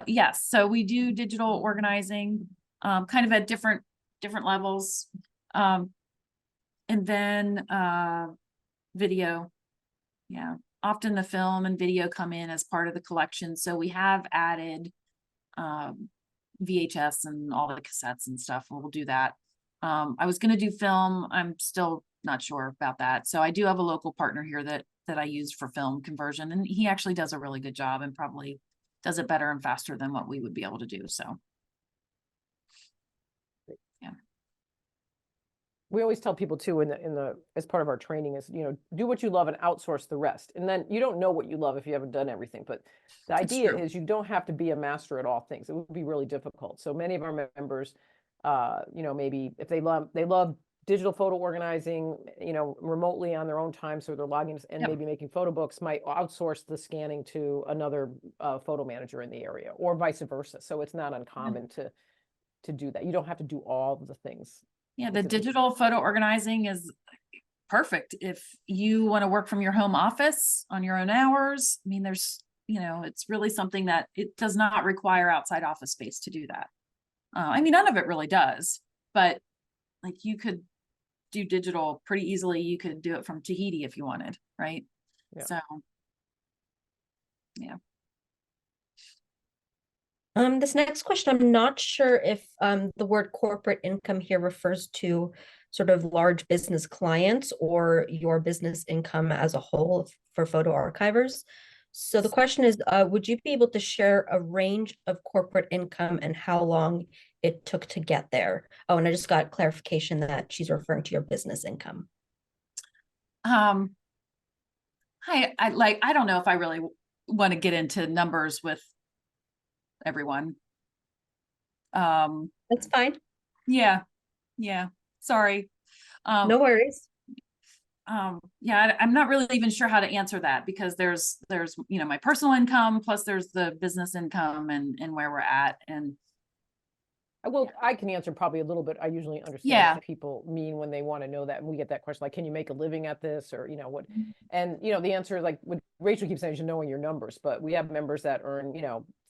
Yes. So we do digital organizing, kind of at different levels. And then, video. Yeah. Often the film and video come in as part of the collection. So we have added, VHS and all the cassettes and stuff. We'll do that. I was going to do film. I'm still not sure about that. So I do have a local partner here that I use for film conversion, and he actually does a really good job and probably does it better and faster than what we would be able to do. So, yeah. We always tell people too as part of our training is, do what you love and outsource the rest. And then you don't know what you love if you haven't done everything. But the idea is you don't have to be a master at all things. It would be really difficult. So many of our members, maybe if they love digital photo organizing, remotely on their own time, so they're logging and maybe making photo books, might outsource the scanning to another photo manager in the area, or vice versa. So it's not uncommon to do that. You don't have to do all of the things. Yeah, the digital photo organizing is perfect if you want to work from your home office on your own hours. I mean, there's, it's really something that it does not require outside office space to do that. I mean, none of it really does, but like you could do digital pretty easily. You could do it from Tahiti if you wanted, right? Yeah. So, yeah. This next question, I'm not sure if the word corporate income here refers to sort of large business clients or your business income as a whole for photo archivers. So the question is, would you be able to share a range of corporate income and how long it took to get there? Oh, and I just got clarification that she's referring to your business income. I don't know if I really want to get into numbers with everyone. That's fine. Yeah. Sorry. No worries. Yeah, I'm not really even sure how to answer that because there's my personal income plus there's the business income and where we're at. And I can answer probably a little bit. I usually understand what people mean when they want to know that. And we get that question, like, can you make a living at this? Or, what, and, the answer is like what Rachel keeps saying is knowing your numbers, but we have members that earn,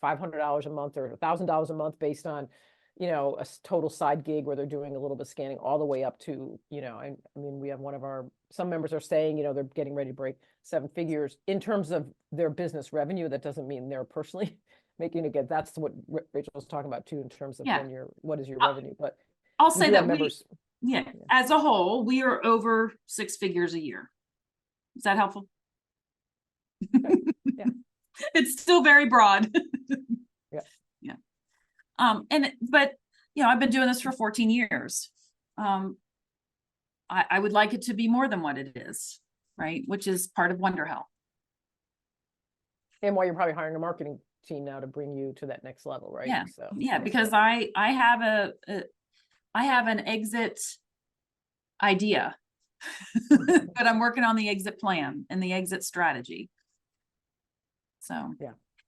$500 a month or $1,000 a month based on, a total side gig where they're doing a little bit of scanning all the way up to, I mean, we have some members are saying, they're getting ready to break 7 figures in terms of their business revenue. That doesn't mean they're personally making it. That's what Rachel was talking about too, in terms of what is your revenue. But I'll say that members, as a whole, we are over 6 figures a year. Is that helpful? Yeah. It's still very broad. Yeah. But I've been doing this for 14 years. I would like it to be more than what it is, right? Which is part of Wonderhell. And why you're probably hiring a marketing team now to bring you to that next level, right? Yeah. So because I have an exit idea, but I'm working on the exit plan and the exit strategy. So,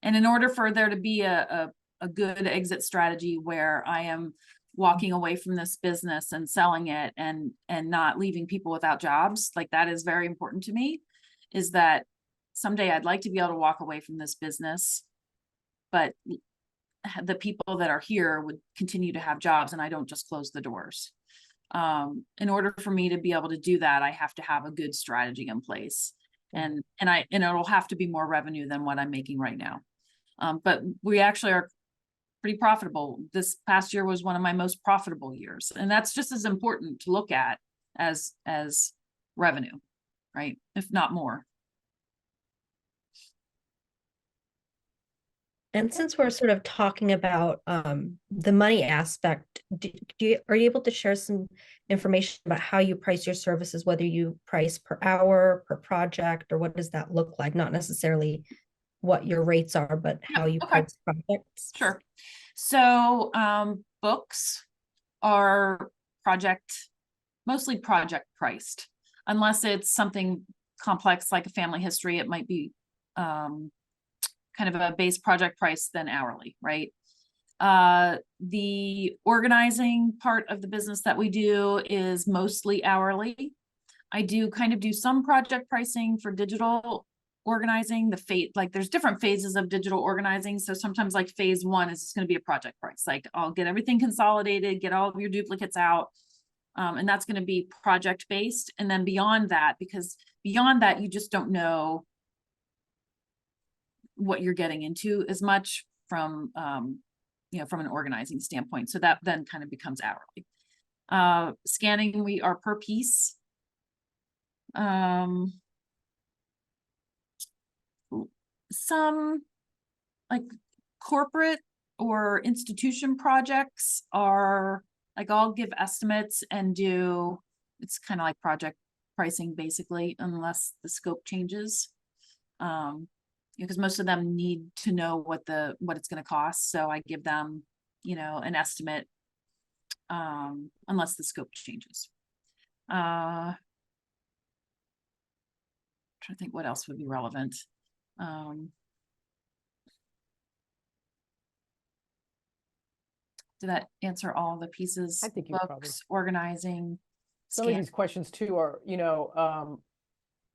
and in order for there to be a good exit strategy where I am walking away from this business and selling it and not leaving people without jobs, like that is very important to me, is that someday I'd like to be able to walk away from this business, but the people that are here would continue to have jobs and I don't just close the doors. In order for me to be able to do that, I have to have a good strategy in place. And it'll have to be more revenue than what I'm making right now. But we actually are pretty profitable. This past year was one of my most profitable years. And that's just as important to look at as revenue, right? If not more. And since we're sort of talking about the money aspect, are you able to share some information about how you price your services, whether you price per hour, per project, or what does that look like? Not necessarily what your rates are, but how you Okay. price projects? Sure. So books are mostly project priced, unless it's something complex like a family history. It might be kind of a base project price, then hourly, right? The organizing part of the business that we do is mostly hourly. I do kind of do some project pricing for digital organizing. Like there's different phases of digital organizing. So sometimes like phase 1 is just going to be a project price. Like I'll get everything consolidated, get all of your duplicates out. And that's going to be project based. And then beyond that, because beyond that, you just don't know what you're getting into as much from, from an organizing standpoint. So that then kind of becomes hourly. Scanning, we are per piece. Some like corporate or institution projects are like, I'll give estimates and it's kind of like project pricing basically, unless the scope changes. Because most of them need to know what it's going to cost. So I give them, an estimate, unless the scope changes. Trying to think what else would be relevant. Did that answer all the pieces? I think you books, probably. Organizing. Some of these questions too are,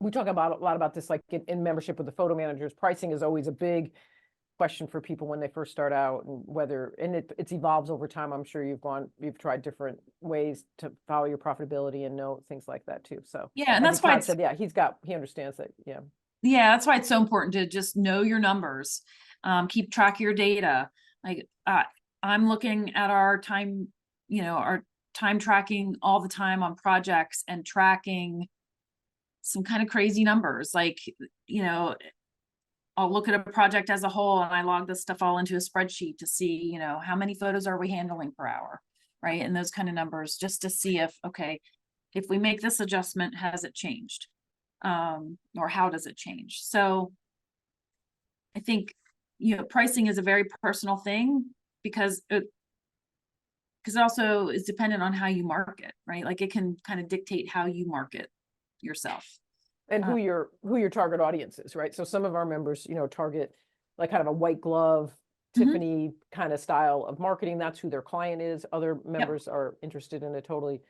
we talk about a lot about this, like in membership with the photo managers. Pricing is always a big question for people when they first start out, and it evolves over time. I'm sure you've tried different ways to follow your profitability and know things like that too. So yeah, and that's why Todd said, he understands that. Yeah. Yeah, that's why it's so important to just know your numbers, keep track of your data. Like I'm looking at our time, our time tracking all the time on projects and tracking some kind of crazy numbers. Like, I'll look at a project as a whole and I log this stuff all into a spreadsheet to see, how many photos are we handling per hour, right? And those kind of numbers, just to see if we make this adjustment, has it changed? Or how does it change? So I think, pricing is a very personal thing because it also is dependent on how you market, right? Like it can kind of dictate how you market yourself. And who your target audience is, right? So some of our members, target like kind of a white glove, Tiffany kind of style of marketing. That's who their client is. Other members are interested in a totally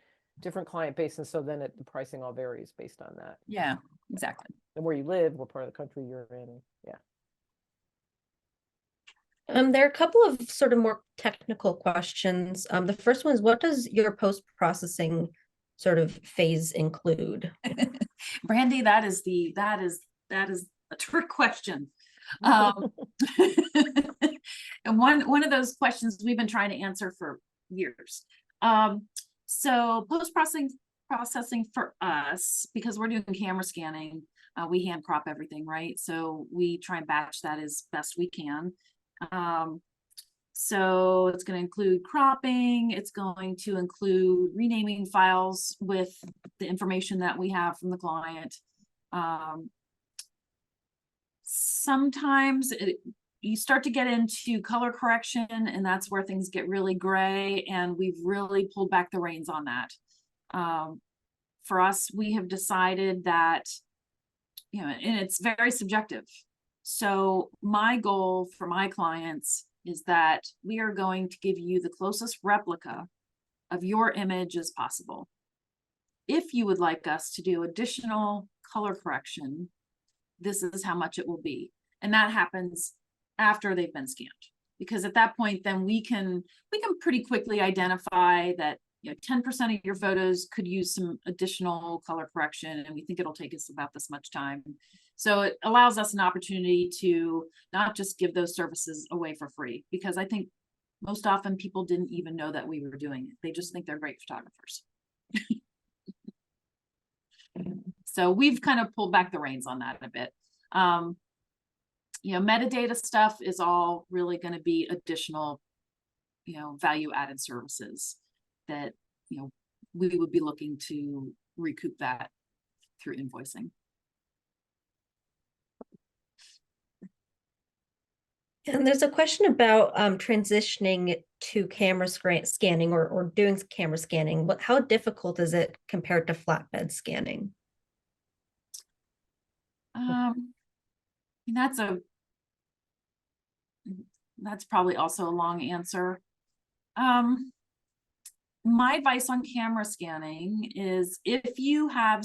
different client base. And so then the pricing all varies based on that. Yeah, exactly. And where you live, what part of the country you're in. Yeah. There are a couple of sort of more technical questions. The first one is, what does your post-processing sort of phase include? Brandy, that is a trick question. And one of those questions we've been trying to answer for years. So post-processing for us, because we're doing camera scanning, we hand crop everything, right? So we try and batch that as best we can. So it's going to include cropping. It's going to include renaming files with the information that we have from the client. Sometimes you start to get into color correction, and that's where things get really gray, and we've really pulled back the reins on that. For us, we have decided that, and it's very subjective. So my goal for my clients is that we are going to give you the closest replica of your image as possible. If you would like us to do additional color correction, this is how much it will be. And that happens after they've been scanned, because at that point, then we can pretty quickly identify that, 10% of your photos could use some additional color correction, and we think it'll take us about this much time. So it allows us an opportunity to not just give those services away for free, because I think most often people didn't even know that we were doing it. They just think they're great photographers. So we've kind of pulled back the reins on that a bit. Metadata stuff is all really going to be additional, value added services that, we would be looking to recoup that through invoicing. And there's a question about transitioning to camera scanning or doing camera scanning. How difficult is it compared to flatbed scanning? That's probably also a long answer. My advice on camera scanning is if you have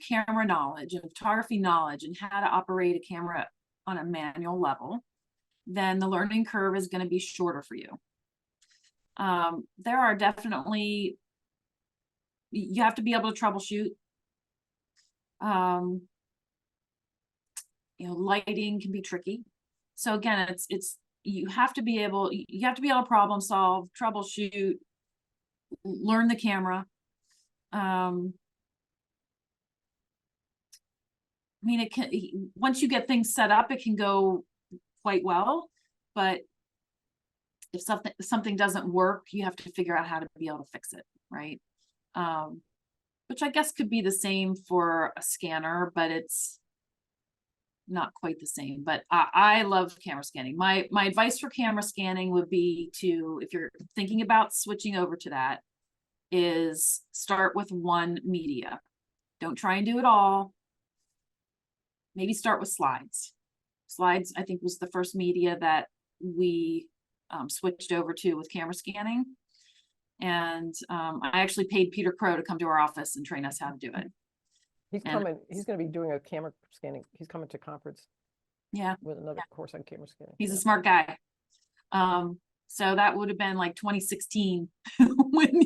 camera knowledge and photography knowledge and how to operate a camera on a manual level, then the learning curve is going to be shorter for you. There are definitely, you have to be able to troubleshoot. Lighting can be tricky. So again, you have to be able to problem solve, troubleshoot, learn the camera. It can, once you get things set up, it can go quite well, but if something doesn't work, you have to figure out how to be able to fix it, right? Which I guess could be the same for a scanner, but it's not quite the same. But I love camera scanning. My advice for camera scanning would be to, if you're thinking about switching over to that, is start with one media. Don't try and do it all. Maybe start with slides. Slides, I think, was the first media that we switched over to with camera scanning. And I actually paid Peter Crow to come to our office and train us how to do it. He's going to be doing a camera scanning. He's coming to conference. Yeah. With another course on camera scanning. He's a smart guy. So that would have been like 2016 when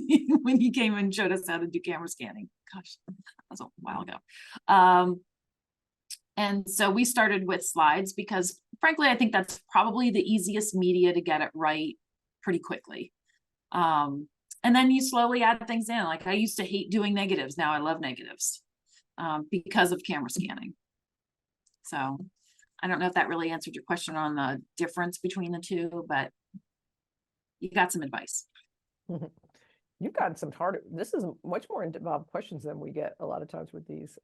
he came and showed us how to do camera scanning. Gosh, that was a while ago. And so we started with slides because, frankly, I think that's probably the easiest media to get it right pretty quickly. And then you slowly add things in. Like I used to hate doing negatives. Now I love negatives because of camera scanning. So I don't know if that really answered your question on the difference between the two, but you got some advice. You've got some this is much more involved questions than we get a lot of times with these.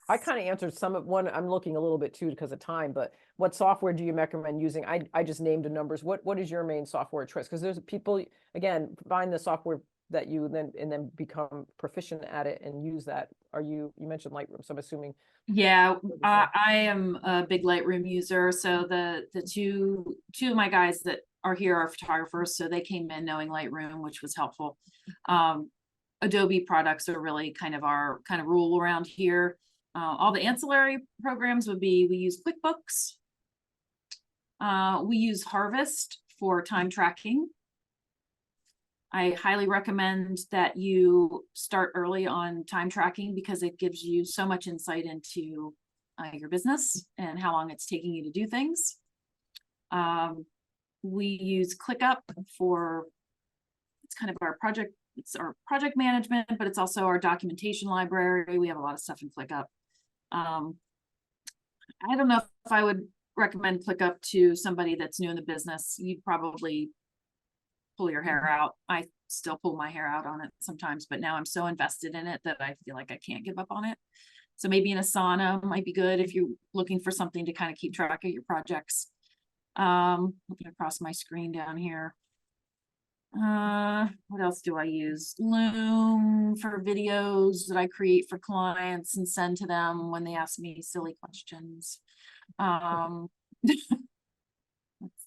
I kind of answered one. I'm looking a little bit too because of time, but what software do you recommend using? I just named the numbers. What is your main software choice? Because there's people, again, find the software that you then become proficient at it and use that. You mentioned Lightroom, so I'm assuming. Yeah, I am a big Lightroom user. So the two of my guys that are here are photographers, so they came in knowing Lightroom, which was helpful. Adobe products are really kind of our rule around here. All the ancillary programs would be, we use QuickBooks. We use Harvest for time tracking. I highly recommend that you start early on time tracking because it gives you so much insight into your business and how long it's taking you to do things. We use ClickUp for, it's kind of our project, it's our project management, but it's also our documentation library. We have a lot of stuff in ClickUp. I don't know if I would recommend ClickUp to somebody that's new in the business. You'd probably pull your hair out. I still pull my hair out on it sometimes, but now I'm so invested in it that I feel like I can't give up on it. So maybe an Asana might be good if you're looking for something to kind of keep track of your projects. Looking across my screen down here. What else do I use? Loom for videos that I create for clients and send to them when they ask me silly questions. Let's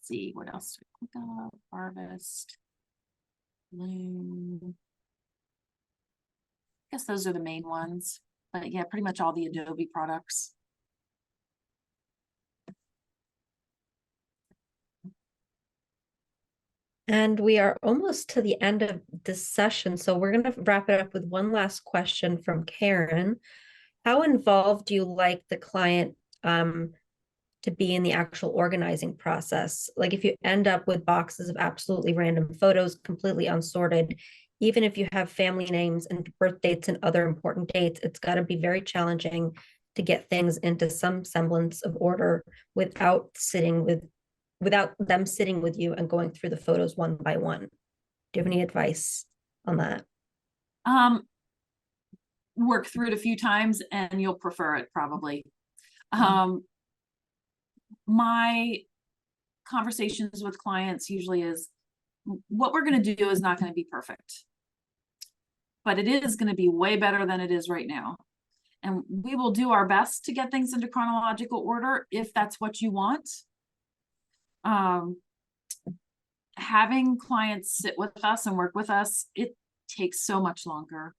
see, what else? ClickUp, Harvest, Loom. I guess those are the main ones, but yeah, pretty much all the Adobe products. And we are almost to the end of this session. So we're going to wrap it up with one last question from Karen. How involved do you like the client to be in the actual organizing process? Like if you end up with boxes of absolutely random photos, completely unsorted, even if you have family names and birth dates and other important dates, it's got to be very challenging to get things into some semblance of order without them sitting with you and going through the photos one by one. Do you have any advice on that? Work through it a few times and you'll prefer it probably. My conversations with clients usually is, what we're going to do is not going to be perfect, but it is going to be way better than it is right now. And we will do our best to get things into chronological order if that's what you want. Having clients sit with us and work with us, it takes so much longer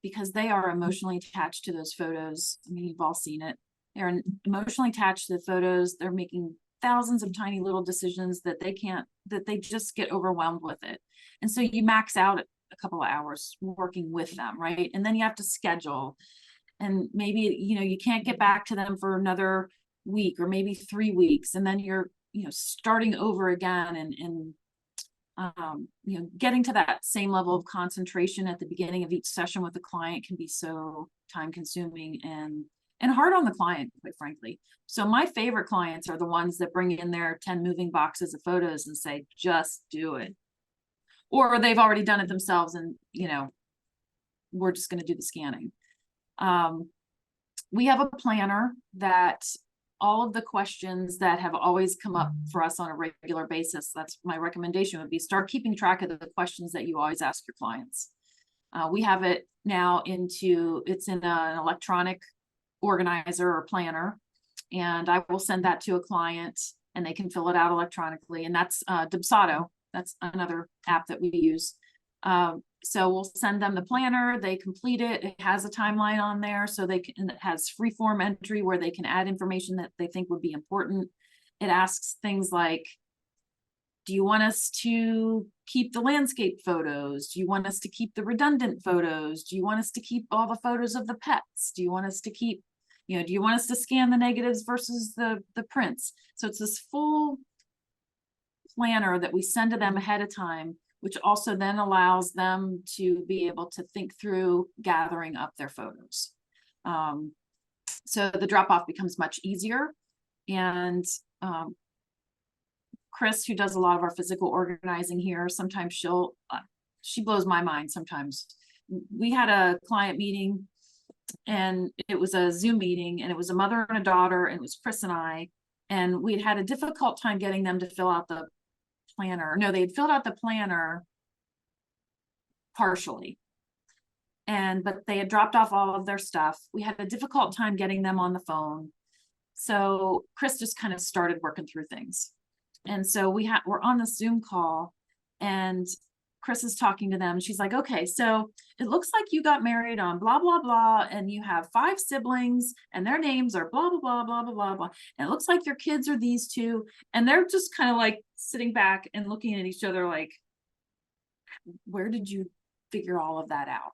because they are emotionally attached to those photos. I mean, you've all seen it. They're emotionally attached to the photos. They're making thousands of tiny little decisions that they just get overwhelmed with it. And so you max out a couple of hours working with them, right? And then you have to schedule. And maybe, you can't get back to them for another week or maybe 3 weeks. And then you're, starting over again and getting to that same level of concentration at the beginning of each session with the client can be so time consuming and hard on the client, quite frankly. So my favorite clients are the ones that bring in their 10 moving boxes of photos and say, just do it. Or they've already done it themselves and, we're just going to do the scanning. We have a planner that all of the questions that have always come up for us on a regular basis, that's my recommendation would be start keeping track of the questions that you always ask your clients. We have it now it's in an electronic organizer or planner, and I will send that to a client and they can fill it out electronically. And that's Dubsado. That's another app that we use. So we'll send them the planner, they complete it. It has a timeline on there. So it has free form entry where they can add information that they think would be important. It asks things like, do you want us to keep the landscape photos? Do you want us to keep the redundant photos? Do you want us to keep all the photos of the pets? Do you want us to keep, do you want us to scan the negatives versus the prints? So it's this full planner that we send to them ahead of time, which also then allows them to be able to think through gathering up their photos. So the drop-off becomes much easier. And Chris, who does a lot of our physical organizing here, sometimes she blows my mind sometimes. We had a client meeting and it was a Zoom meeting and it was a mother and a daughter and it was Chris and I, and we'd had a difficult time getting them to fill out the planner. No, they had filled out the planner partially, but they had dropped off all of their stuff. We had a difficult time getting them on the phone. So Chris just kind of started working through things. And so we're on the Zoom call and Chris is talking to them. She's like, okay, so it looks like you got married on blah, blah, blah. And you have 5 siblings and their names are blah, blah, blah, blah, blah, blah, blah. And it looks like your kids are these 2. And they're just kind of like sitting back and looking at each other like, where did you figure all of that out?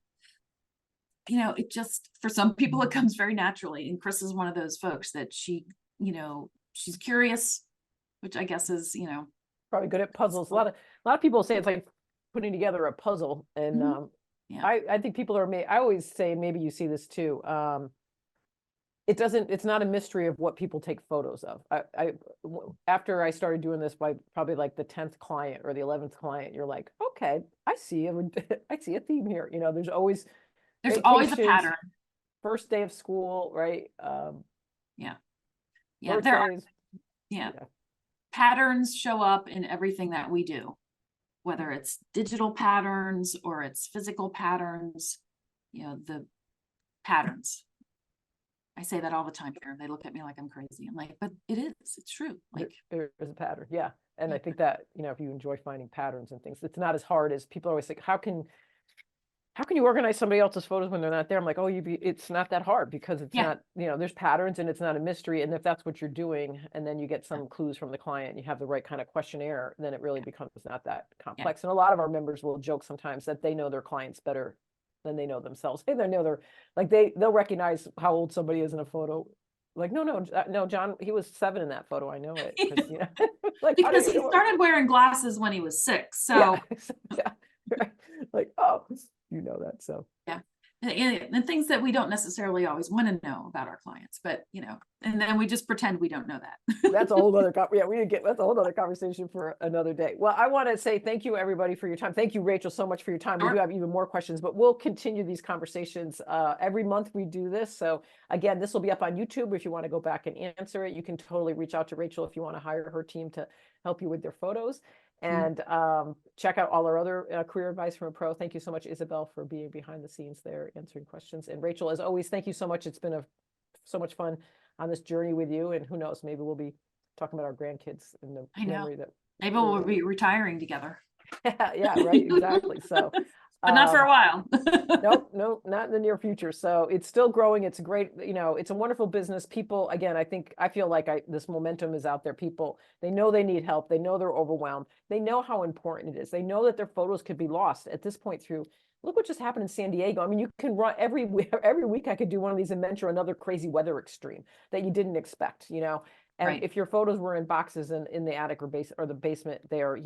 It just, for some people, it comes very naturally. And Chris is one of those folks that she's curious, which I guess is, probably good at puzzles. A lot of people say it's like putting together a puzzle. And yeah. I think people I always say, maybe you see this too. It's not a mystery of what people take photos of. After I started doing this by probably like the 10th client or the 11th client, you're like, okay, I see a theme here. There's always a pattern. First day of school, right? Yeah. Birthdays, yeah. Patterns show up in everything that we do, whether it's digital patterns or it's physical patterns, the patterns. I say that all the time here. They look at me like I'm crazy. I'm like, but it's true. Like there is a pattern. Yeah. And I think that, if you enjoy finding patterns and things, it's not as hard as people always think, how can how can you organize somebody else's photos when they're not there? I'm like, oh, it's not that hard because it's Yeah. not, there's patterns and it's not a mystery. And if that's what you're doing, and then you get some clues from the client, you have the right kind of questionnaire, then it really becomes not that complex. And a lot of our members will joke sometimes that they know their clients better than they know themselves. They know they'll recognize how old somebody is in a photo. Like, no, John, he was 7 in that photo. I know it. Like, Because he started wearing glasses when he was 6. So yeah. Like, oh, that. So yeah. And things that we don't necessarily always want to know about our clients, but and then we just pretend we don't know that. That's a whole other that's a whole other conversation for another day. Well, I want to say thank you everybody for your time. Thank you, Rachel, so much for your time. We Sure. do have even more questions, but we'll continue these conversations every month we do this. So again, this will be up on YouTube if you want to go back and answer it. You can totally reach out to Rachel if you want to hire her team to help you with their photos. And check out all our other career advice from a pro. Thank you so much, Isabel, for being behind the scenes there, answering questions. And Rachel, as always, thank you so much. It's been so much fun on this journey with you. And who knows, maybe we'll be talking about our grandkids in the memory that. Maybe we'll be retiring together. Yeah, right, exactly. So. But not for a while. Nope, not in the near future. So it's still growing. It's great. It's a wonderful business. People, again, I feel like this momentum is out there. People, they know they need help. They know they're overwhelmed. They know how important it is. They know that their photos could be lost at this point look what just happened in San Diego. I mean, you can run every week I could do one of these and mention another crazy weather extreme that you didn't expect, And Right. if your photos were in boxes in the attic or the basement there,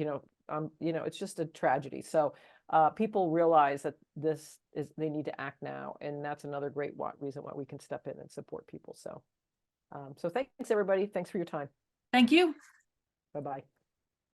it's just a tragedy. So people realize that they need to act now. And that's another great reason why we can step in and support people. So, so thanks everybody. Thanks for your time. Thank you. Bye-bye.